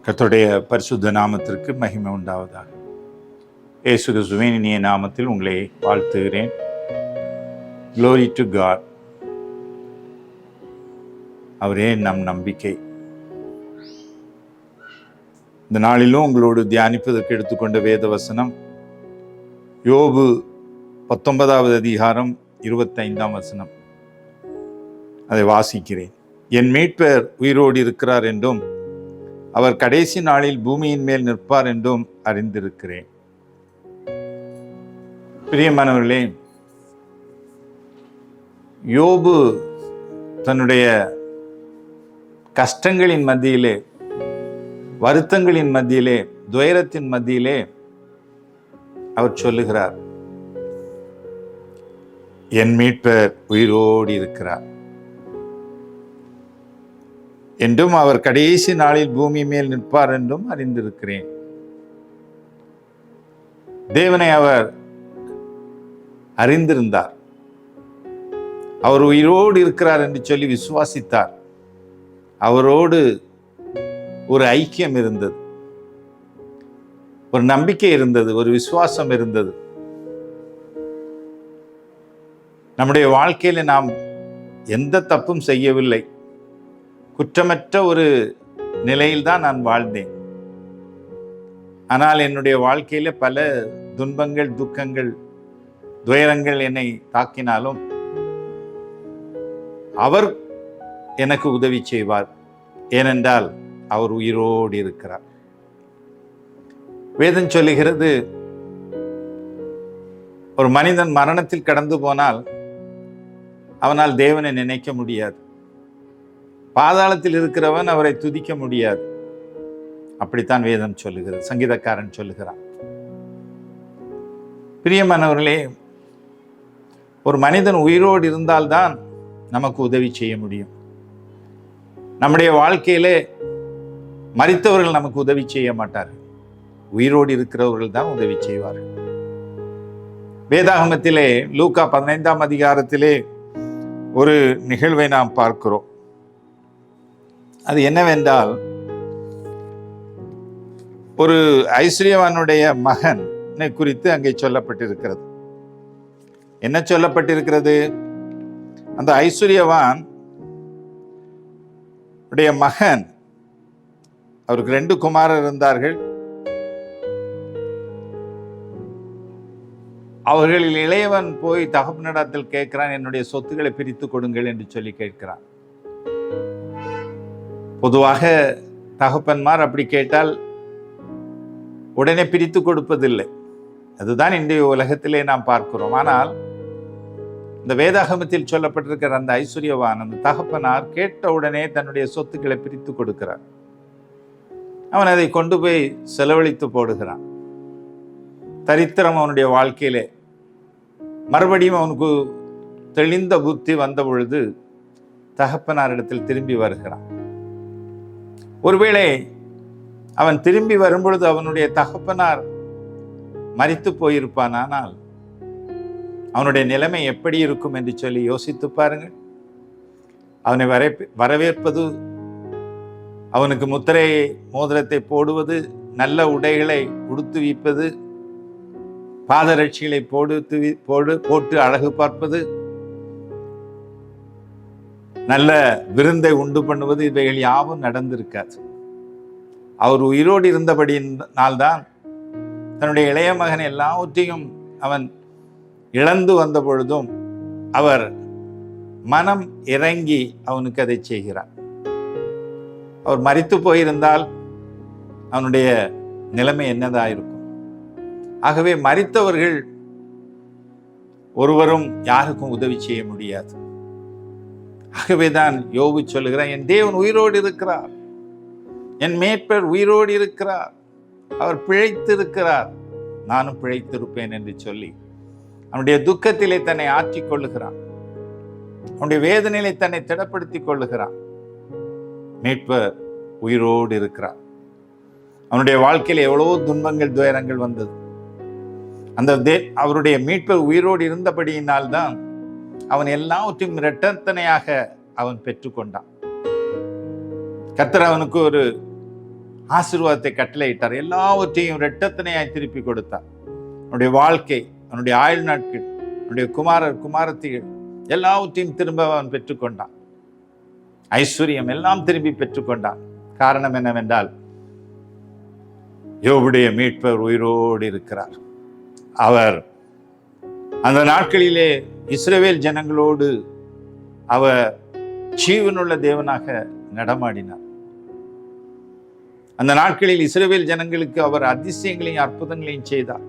கர்த்தருடைய பரிசுத்த நாமத்திற்கு மகிமை உண்டாவதாக. இயேசு கிறிஸ்துவின் இனிய நாமத்தில் உங்களை வாழ்த்துகிறேன். Glory to God. அவரே நம் நம்பிக்கை. இந்த நாளிலும் உங்களோடு தியானிப்பதற்கு எடுத்துக்கொண்ட வேத வசனம் யோபு 19வது அதிகாரம் 25ஆம் வசனம். அதை வாசிக்கிறேன். என் மீட்பர் உயிரோடு இருக்கிறார் என்றும் அவர் கடைசி நாளில் பூமியின் மேல் நிற்பார் என்றும் அறிந்திருக்கிறேன். பிரியமானவர்களே, யோபு தன்னுடைய கஷ்டங்களின் மத்தியிலே, வருத்தங்களின் மத்தியிலே, துயரத்தின் மத்தியிலே அவர் சொல்லுகிறார், என் மீட்பர் உயிரோடு இருக்கிறார் என்றும் அவர் கடைசி நாளில் பூமி மேல் நிற்பார் என்றும் அறிந்திருக்கிறேன். தேவனை அவர் அறிந்திருந்தார். அவர் உயிரோடு இருக்கிறார் என்று சொல்லி விசுவாசித்தார். அவரோடு ஒரு ஐக்கியம் இருந்தது, ஒரு நம்பிக்கை இருந்தது, ஒரு விசுவாசம் இருந்தது. நம்முடைய வாழ்க்கையில நாம் எந்த தப்பும் செய்யவில்லை, குற்றமற்ற ஒரு நிலையில்தான் நான் வாழ்ந்தேன். ஆனால் என்னுடைய வாழ்க்கையில பல துன்பங்கள், துக்கங்கள், துயரங்கள் என்னை தாக்கினாலும் அவர் எனக்கு உதவி செய்வார். ஏனென்றால் அவர் உயிரோடு இருக்கிறார். வேதம் சொல்லுகிறது, ஒரு மனிதன் மரணத்தில் கடந்து போனால் அவனால் தேவனை நினைக்க முடியாது. பாதாளத்தில் இருக்கிறவன் அவரை துதிக்க முடியாது. அப்படித்தான் வேதம் சொல்லுகிறது, சங்கீதக்காரன் சொல்லுகிறான். பிரியமானவர்களே, ஒரு மனிதன் உயிரோடு இருந்தால்தான் நமக்கு உதவி செய்ய முடியும். நம்முடைய வாழ்க்கையிலே மரித்தவர்கள் நமக்கு உதவி செய்ய மாட்டார்கள், உயிரோடு இருக்கிறவர்கள் தான் உதவி செய்வார்கள். வேதாகமத்திலே லூக்கா 15ஆம் அதிகாரத்திலே ஒரு நிகழ்வை நாம் பார்க்கிறோம். அது என்னவென்றால், ஒரு ஐஸ்வர்யவானுடைய மகனை குறித்து அங்கே சொல்லப்பட்டிருக்கிறது. என்ன சொல்லப்பட்டிருக்கிறது? அந்த ஐஸ்வர்யவான் உடைய மகன், அவருக்கு 2 குமாரர் இருந்தார்கள். அவர்களில் இளையவன் போய் தகப்பனிடத்தில் கேட்கிறான், என்னுடைய சொத்துக்களை பிரித்து கொடுங்கள் என்று சொல்லி கேட்கிறான். பொதுவாக தகப்பன்மார் அப்படி கேட்டால் உடனே பிரித்து கொடுப்பதில்லை. அதுதான் இன்றைய உலகத்திலே நாம் பார்க்கிறோம். ஆனால் இந்த வேதாகமத்தில் சொல்லப்பட்டிருக்கிற அந்த ஐஸ்வர்யவான், அந்த தகப்பனார் கேட்ட உடனே தன்னுடைய சொத்துக்களை பிரித்து கொடுக்கிறார். அவன் அதை கொண்டு போய் செலவழித்து போடுகிறான். தரித்திரம் அவனுடைய வாழ்க்கையிலே. மறுபடியும் அவனுக்கு தெளிந்த புத்தி வந்த பொழுது தகப்பனாரிடத்தில் திரும்பி வருகிறான். ஒருவேளை அவன் திரும்பி வரும்பொழுது அவனுடைய தகப்பனார் மரித்து போயிருப்பான். ஆனால் அவனுடைய நிலைமை எப்படி இருக்கும் என்று சொல்லி யோசித்து பாருங்கள். அவனை வரவேற்பது, அவனுக்கு முத்திரை மோதிரத்தை போடுவது, நல்ல உடைகளை உடுத்துவிப்பது, பாதரட்சிகளை போட்டு அழகு பார்ப்பது, நல்ல விருந்தை உண்டு பண்ணுவது, இவைகள் யாவும் நடந்திருக்காது. அவர் உயிரோடு இருந்தபடியினால்தான் தன்னுடைய இளைய மகன் எல்லாவற்றையும் அவன் இழந்து வந்த பொழுதும் அவர் மனம் இறங்கி அவனுக்கு அதை செய்கிறார். அவர் மரித்து போயிருந்தால் அவனுடைய நிலைமை என்னதாயிருக்கும்? ஆகவே மரித்தவர்கள் ஒருவரும் யாருக்கும் உதவி செய்ய முடியாது. ஆகவேதான் யோபு சொல்லுகிறான், என் தேவன் உயிரோடு இருக்கிறார், என் மீட்பர் உயிரோடு இருக்கிறார், அவர் பிழைத்திருக்கிறார், நானும் பிழைத்திருப்பேன் என்று சொல்லி அவனுடைய துக்கத்திலே தன்னை ஆற்றிக் கொள்ளுகிறான். அவனுடைய வேதனையிலே தன்னை திடப்படுத்திக் கொள்ளுகிறான். மீட்பர் உயிரோடு இருக்கிறார். அவனுடைய வாழ்க்கையில் எவ்வளவோ துன்பங்கள், துயரங்கள் வந்தது. அந்த அவருடைய மீட்பர் உயிரோடு இருந்தபடியினால்தான் அவன் எல்லாவற்றையும் இரட்டத்தனையாக அவன் பெற்றுக்கொண்டான். கர்த்தர் அவனுக்கு ஒரு ஆசீர்வாதத்தை கட்டளையிட்டார். எல்லாவற்றையும் இரட்டத்தனையாய் திருப்பி கொடுத்தார். அவனுடைய வாழ்க்கை, அவனுடைய ஆயுள் நாட்கள், அவனுடைய குமாரர் குமாரத்திகள் எல்லாவற்றையும் திரும்ப அவன் பெற்றுக்கொண்டான். ஐஸ்வர்யம் எல்லாம் திரும்பி பெற்றுக்கொண்டான். காரணம் என்னவென்றால், யோபுடைய மீட்பர் உயிரோடு இருக்கிறார். அவர் அந்த நாட்களிலே இஸ்ரவேல் ஜனங்களோடு அவர் ஜீவனுள்ள தேவனாக நடமாடினார். அந்த நாட்களில் இஸ்ரவேல் ஜனங்களுக்கு அவர் அதிசயங்களையும் அற்புதங்களையும் செய்தார்.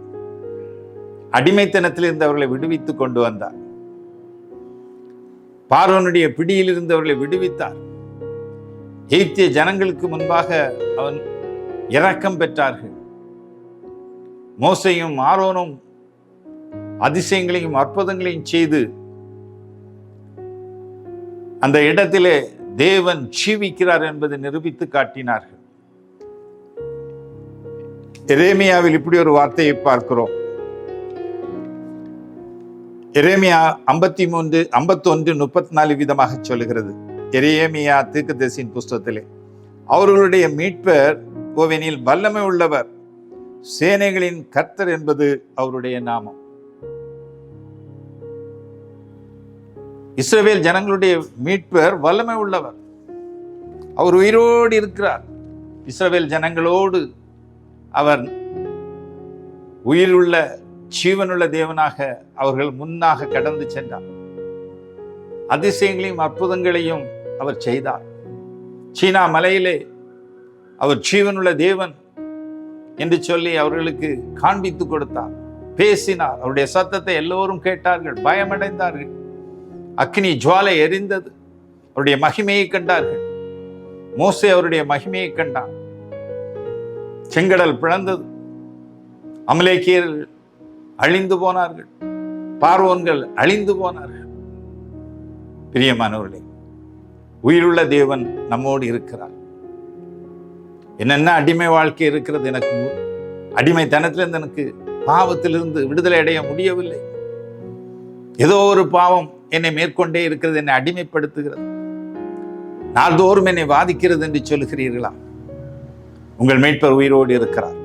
அடிமைத்தனத்திலிருந்து அவர்களை விடுவித்து கொண்டு வந்தார். பார்வோனுடைய பிடியில் இருந்து அவர்களை விடுவித்தார். எகிப்திய ஜனங்களுக்கு முன்பாக அவன் இரக்கம் பெற்றார்கள். மோசேயும் ஆரோனும் அதிசயங்களையும் அற்புதங்களையும் செய்து அந்த இடத்திலே தேவன் ஜீவிக்கிறார் என்பதை நிரூபித்து காட்டினார்கள். எரேமியாவில் இப்படி ஒரு வார்த்தையை பார்க்கிறோம். எரேமியா 51:34 விதமாக சொல்லுகிறது. எரேமியா தீர்க்கதரிசியின் புஸ்தகத்திலே, அவர்களுடைய மீட்பர் ஓவெனில் வல்லமை உள்ளவர், சேனைகளின் கர்த்தர் என்பது அவருடைய நாமம். இஸ்ரவேல் ஜனங்களுடைய மீட்பர் வல்லமை உள்ளவர். அவர் உயிரோடு இருக்கிறார். இஸ்ரவேல் ஜனங்களோடு அவர் உயிருள்ள ஜீவனுள்ள தேவனாக அவர்கள் முன்னாக கடந்து சென்றார். அதிசயங்களையும் அற்புதங்களையும் அவர் செய்தார். சீனா மலையிலே அவர் ஜீவனுள்ள தேவன் என்று சொல்லி அவர்களுக்கு காண்பித்து கொடுத்தார், பேசினார். அவருடைய சத்தத்தை எல்லோரும் கேட்டார்கள், பயமடைந்தார்கள். அக்னி ஜுவாலை எரிந்தது, அவருடைய மகிமையை கண்டார்கள். மோசே அவருடைய மகிமையை கண்டான். செங்கடல் பிளந்தது, அமலேக்கியர்கள் அழிந்து போனார்கள், பார்வோன்கள் அழிந்து போனார்கள். பிரியமானவர்களே, உயிருள்ள தேவன் நம்மோடு இருக்கிறார். என்னென்ன அடிமை வாழ்க்கை இருக்கிறது, எனக்கு அடிமைத்தனத்திலிருந்து எனக்கு பாவத்திலிருந்து விடுதலை அடைய முடியவில்லை. ஏதோ ஒரு பாவம் என்னை மேற்கொண்டே இருக்கிறது, என்னை அடிமைப்படுத்துகிறது, நாள்தோறும் என்னை வாதிக்கிறது என்று சொல்லுகிறீர்களா? உங்கள் மீட்பர் உயிரோடு இருக்கிறார்.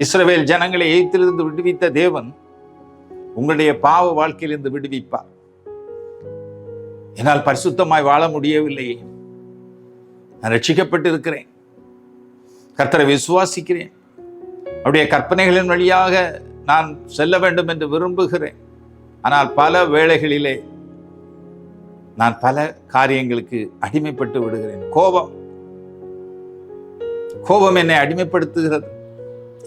இஸ்ரவேல் ஜனங்களை எகிப்திலிருந்து விடுவித்த தேவன் உங்களுடைய பாவ வாழ்க்கையிலிருந்து விடுவிப்பார். என்னால் பரிசுத்தமாய் வாழ முடியவில்லையே, நான் ரட்சிக்கப்பட்டிருக்கிறேன், கர்த்தரை விசுவாசிக்கிறேன், அவருடைய கற்பனைகளின் வழியாக நான் செல்ல வேண்டும் என்று விரும்புகிறேன். ஆனால் பல வேளைகளிலே நான் பல காரியங்களுக்கு அடிமைப்பட்டு விடுகிறேன். கோபம் என்னை அடிமைப்படுத்துகிறது,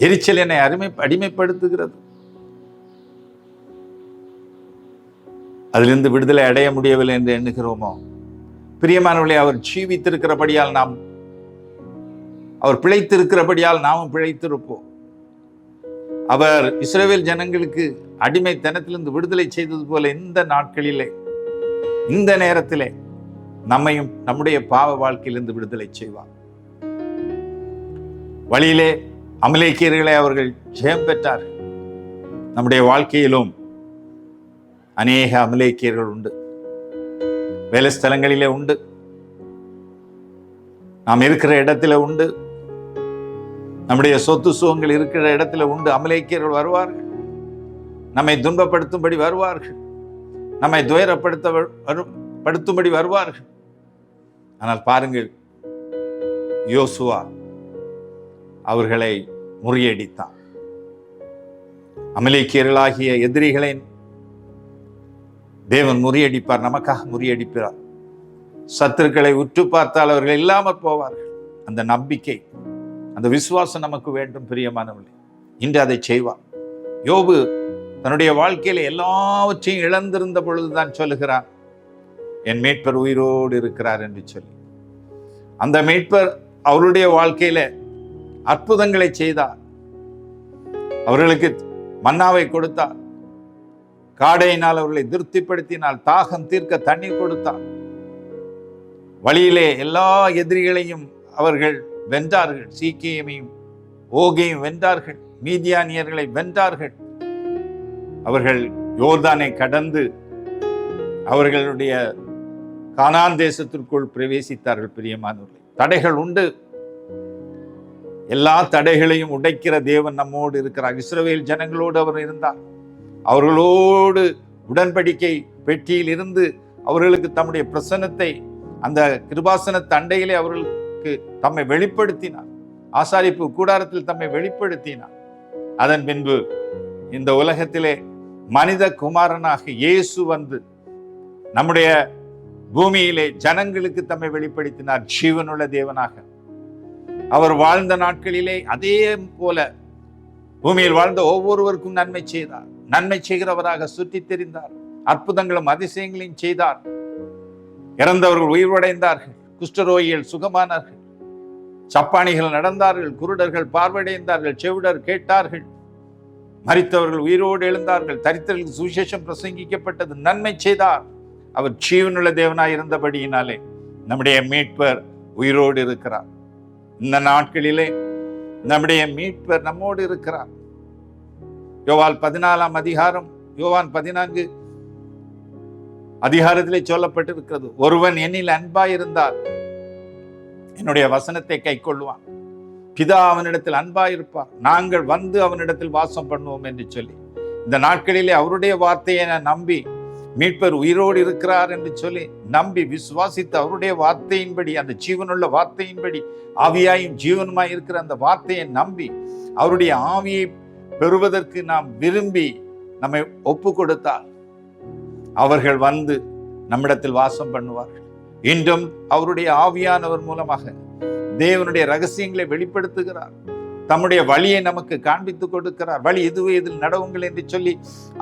எரிச்சல் என்னை அடிமைப்படுத்துகிறது. அதிலிருந்து விடுதலை அடைய முடியவில்லை என்று எண்ணுகிறோமோ? பிரியமானவர்களே, அவர் ஜீவித்திருக்கிறபடியால் அவர் பிழைத்திருக்கிறபடியால் நாமும் பிழைத்திருப்போம். அவர் இஸ்ரவேல் ஜனங்களுக்கு அடிமைத்தனத்திலிருந்து விடுதலை செய்தது போல இந்த நாட்களிலே, இந்த நேரத்திலே நம்மையும் நம்முடைய பாவ வாழ்க்கையிலிருந்து விடுதலை செய்வார். வழியிலே அமலேக்கியர்களை அவர்கள் ஜெயம் பெற்றார்கள். நம்முடைய வாழ்க்கையிலும் அநேக அமலேக்கியர்கள் உண்டு, வேலை ஸ்தலங்களிலே உண்டு, நாம் இருக்கிற இடத்துல உண்டு, நம்முடைய சொத்து சுகங்கள் இருக்கிற இடத்துல உண்டு. அமலேக்கியர்கள் வருவார்கள், நம்மை துன்பப்படுத்தும்படி வருவார்கள், நம்மை துயரப்படுத்தும்படி வருவார்கள். ஆனால் பாருங்கள், யோசுவா அவர்களை முறியடித்தான். அமலேக்கியர்களாகிய எதிரிகளை தேவன் முறியடிப்பார், நமக்காக முறியடிப்பார். சத்துருக்களை உற்று பார்த்தால் அவர்கள் இல்லாமல் போவார்கள். அந்த நம்பிக்கை, அந்த விசுவாசம் நமக்கு வேண்டும். பிரியமானவர்களே, இன்று அதை செய்வார். யோபு தன்னுடைய வாழ்க்கையில எல்லாவற்றையும் இழந்திருந்த பொழுதுதான் சொல்லுகிறான், என் மீட்பர் உயிரோடு இருக்கிறார் என்று சொல்லி. அந்த மீட்பர் அவருடைய வாழ்க்கையில அற்புதங்களை செய்தார். அவர்களுக்கு மன்னாவை கொடுத்தார், காடையினால் அவர்களை திருப்திப்படுத்தினால், தாகம் தீர்க்க தண்ணீர் கொடுத்தார். வழியிலே எல்லா எதிரிகளையும் அவர்கள் வென்றார்கள். சீக்கியமையும் ஓகையும் வென்றார்கள், மீதியானியர்களை வென்றார்கள். அவர்கள் யோர்தானை கடந்து அவர்களுடைய கானான் தேசத்திற்குள் பிரவேசித்தார்கள். பிரியமானவர்களே, தடைகள் உண்டு. எல்லா தடைகளையும் உடைக்கிற தேவன் நம்மோடு இருக்கிறார். இஸ்ரவேல் ஜனங்களோடு அவர் இருந்தார். அவர்களோடு உடன்படிக்கை பெட்டியில் இருந்து அவர்களுக்கு தம்முடைய பிரசன்னத்தை அந்த கிருபாசன தண்டையிலே அவர்களுக்கு தம்மை வெளிப்படுத்தினார். ஆசாரிப்பு கூடாரத்தில் தம்மை வெளிப்படுத்தினார். அதன் பின்பு இந்த உலகத்திலே மனித குமாரனாக இயேசு வந்து நம்முடைய பூமியிலே ஜனங்களுக்கு தம்மை வெளிப்படுத்தினார். ஜீவனுள்ள தேவனாக அவர் வாழ்ந்த நாட்களிலே அதே போல பூமியில் வாழ்ந்த ஒவ்வொருவருக்கும் நன்மை செய்தார். நன்மை செய்கிறவராக சுற்றி தெரிந்தார். அற்புதங்களும் அதிசயங்களையும் செய்தார். இறந்தவர்கள் உயிர்வடைந்தார்கள். குஷ்டரோகிகள் சுகமானார்கள். சப்பானிகள் நடந்தார்கள். குருடர்கள் பார்வையடைந்தார்கள். செவிடர் கேட்டார்கள். மரித்தவர்கள் உயிரோடு எழுந்தார்கள். தரித்திரர்களுக்கு சுவிசேஷம் பிரசங்கிக்கப்பட்டது. நன்மை செய்தார். அவர் ஜீவனுள்ள தேவனாய் இருந்தபடியினாலே நம்முடைய மீட்பர் உயிரோடு இருக்கிறார். இந்த நாட்களிலே நம்முடைய மீட்பர் நம்மோடு இருக்கிறார். யோவான் 14 அதிகாரம், யோவான் 14 அதிகாரத்திலே சொல்லப்பட்டிருக்கிறது, ஒருவன் என்னில் அன்பாயிருந்தால் என்னுடைய வசனத்தை கை கொள்வான், பிதா அவனிடத்தில் அன்பாயிருப்பார், நாங்கள் வந்து அவனிடத்தில் வாசம் பண்ணுவோம் என்று சொல்லி இந்த நாட்களிலே அவருடைய வார்த்தையை நம்பி மீட்பர் உயிரோடு இருக்கிறார் என்று சொல்லி நம்பி விசுவாசித்து அவருடைய வார்த்தையின்படி, அந்த ஜீவனுள்ள வார்த்தையின்படி, ஆவியாயும் ஜீவனுமாய் இருக்கிற அந்த வார்த்தையை நம்பி அவருடைய ஆவியை பெறுவதற்கு நாம் விரும்பி நம்மை ஒப்பு கொடுத்தால் அவர்கள் வந்து நம்மிடத்தில் வாசம் பண்ணுவார்கள். இன்றும் அவருடைய ஆவியானவர் மூலமாக தேவனுடைய ரகசியங்களை வெளிப்படுத்துகிறார். தம்முடைய வழியை நமக்கு காண்பித்து கொடுக்கிறார். வழி இதுவே இதில் நடவுங்கள் என்று சொல்லி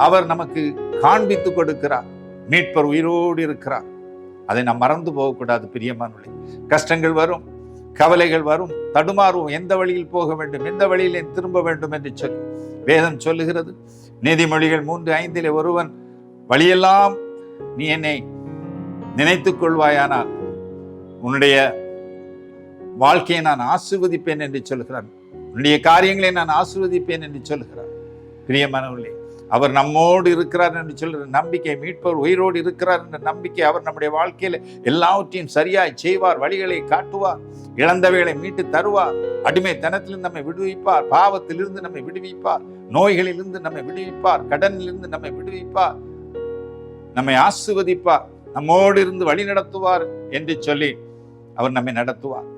அவர் நமக்கு காண்பித்து கொடுக்கிறார். மீட்பர் உயிரோடு இருக்கிறார். அதை நாம் மறந்து போகக்கூடாது. பிரியமானவர்களே, கஷ்டங்கள் வரும், கவலைகள் வரும், தடுமாறுவோம். எந்த வழியில் போக வேண்டும், எந்த வழியிலே திரும்ப வேண்டும் என்று சொல்லி வேதம் சொல்லுகிறது. நீதிமொழிகள் 3:5 ஒருவன் வழியெல்லாம் நீ என்னை நினைத்துக் கொள்வாயானால் உன்னுடைய வாழ்க்கையை நான் ஆசீர்வதிப்பேன் என்று சொல்கிறார். உன்னுடைய காரியங்களை நான் ஆசீர்வதிப்பேன் என்று சொல்கிறார். பிரியமானவர்களே, அவர் நம்மோடு இருக்கிறார் என்று சொல்கிற நம்பிக்கை, மீட்பவர் உயிரோடு இருக்கிறார் என்ற நம்பிக்கை, அவர் நம்முடைய வாழ்க்கையில எல்லாவற்றையும் சரியாய் செய்வார், வழிகளை காட்டுவார், இழந்தவைகளை மீட்டு தருவார், அடிமைத்தனத்திலிருந்து நம்மை விடுவிப்பார், பாவத்திலிருந்து நம்மை விடுவிப்பார், நோய்களிலிருந்து நம்மை விடுவிப்பார், கடனிலிருந்து நம்மை விடுவிப்பார், நம்மை ஆசீர்வதிப்பார், நம்மோடு இருந்து வழி நடத்துவார் என்று சொல்லி அவர் நம்மை நடத்துவார்.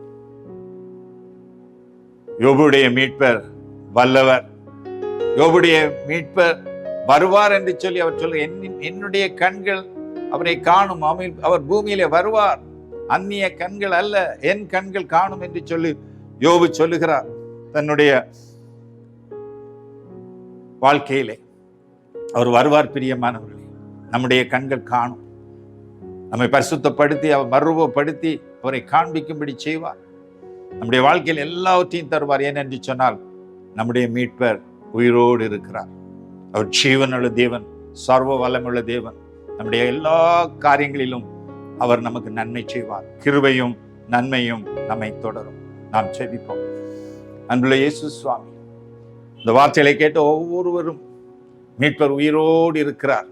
யோபுடைய மீட்பர் வல்லவர், யோபுடைய மீட்பர் வருவார் என்று சொல்லி அவர் சொல்ல, என்னுடைய கண்கள் அவரை காணும், அவர் பூமியிலே வருவார், அந்நிய கண்கள் அல்ல, என் கண்கள் காணும் என்று சொல்லி யோபு சொல்லுகிறார். தன்னுடைய வாழ்க்கையிலே அவர் வருவார். பிரியமானவர்களே, நம்முடைய கண்கள் காணும், நம்மை பரிசுத்தப்படுத்தி அவர் மறுரூபப்படுத்தி அவரை காண்பிக்கும்படி செய்வார். நம்முடைய வாழ்க்கையில் எல்லாவற்றையும் தருவார். ஏனென்று சொன்னால் நம்முடைய மீட்பர் உயிரோடு இருக்கிறார். அவர் ஜீவனுள்ள தேவன், சர்வ வல்லமுள்ள தேவன். நம்முடைய எல்லா காரியங்களிலும் அவர் நமக்கு நன்மை செய்வார். கிருபையும் நன்மையும் நம்மை தொடரும். நாம் செபிப்போம். அன்புள்ள இயேசு சுவாமி, இந்த வார்த்தைகளை கேட்ட ஒவ்வொருவரும் மீட்பர் உயிரோடு இருக்கிறார்.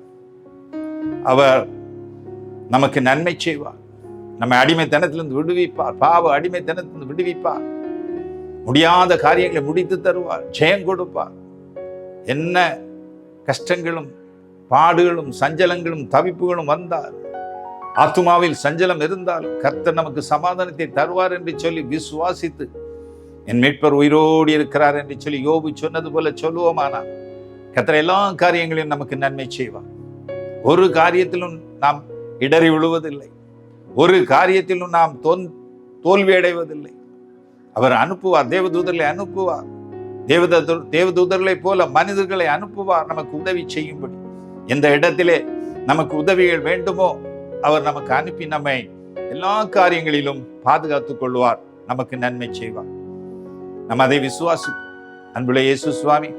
அவர் நமக்கு நன்மை செய்வார். நம்மை அடிமைத்தனத்திலிருந்து விடுவிப்பார், பாவ அடிமைத்தனத்திலிருந்து விடுவிப்பார், முடியாத காரியங்களை முடித்து தருவார், ஜெயம் கொடுப்பார். என்ன கஷ்டங்களும் பாடுகளும் சஞ்சலங்களும் தவிப்புகளும் வந்தால், ஆத்துமாவில் சஞ்சலம் இருந்தால் கர்த்தர் நமக்கு சமாதானத்தை தருவார் என்று சொல்லி விசுவாசித்து என் மீட்பர் உயிரோடு இருக்கிறார் என்று சொல்லி யோபு சொன்னது போல சொல்லுவோமானால் கர்த்தர் எல்லா காரியங்களையும் நமக்கு நன்மை செய்வார். ஒரு காரியத்திலும் நாம் இடறி விழுவதில்லை, ஒரு காரியத்திலும் நாம் தோல்வி அடைவதில்லை. அவர் அனுப்புவார், தேவதூதர்களை அனுப்புவார், தேவதூதர்களை போல மனிதர்களை அனுப்புவார் நமக்கு உதவி செய்யும்படி. எந்த இடத்திலே நமக்கு உதவிகள் வேண்டுமோ அவர் நமக்கு அனுப்பி நம்மை எல்லா காரியங்களிலும் பாதுகாத்துக் கொள்வார், நமக்கு நன்மை செய்வார். நம்ம அதை விசுவாசிப்போம். அன்புள்ள இயேசு சுவாமி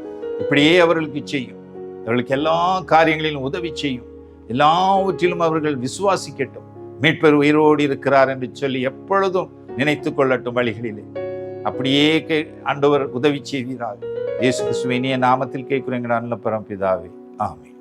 இப்படியே அவர்களுக்கு செய்யும், அவர்களுக்கு எல்லா காரியங்களிலும் உதவி செய்யும். எல்லாவற்றிலும் அவர்கள் விசுவாசிக்கட்டும், மீட்பர் உயிரோடு இருக்கிறார் என்று சொல்லி எப்பொழுதும் நினைத்து கொள்ளட்டும் வழிகளிலே. அப்படியே ஆண்டவர் உதவி செய்கிறார். இயேசு கிறிஸ்துவின் இனிய நாமத்தில் கேட்கிறேன் நல்ல பரம்பிதாவே, ஆமென்.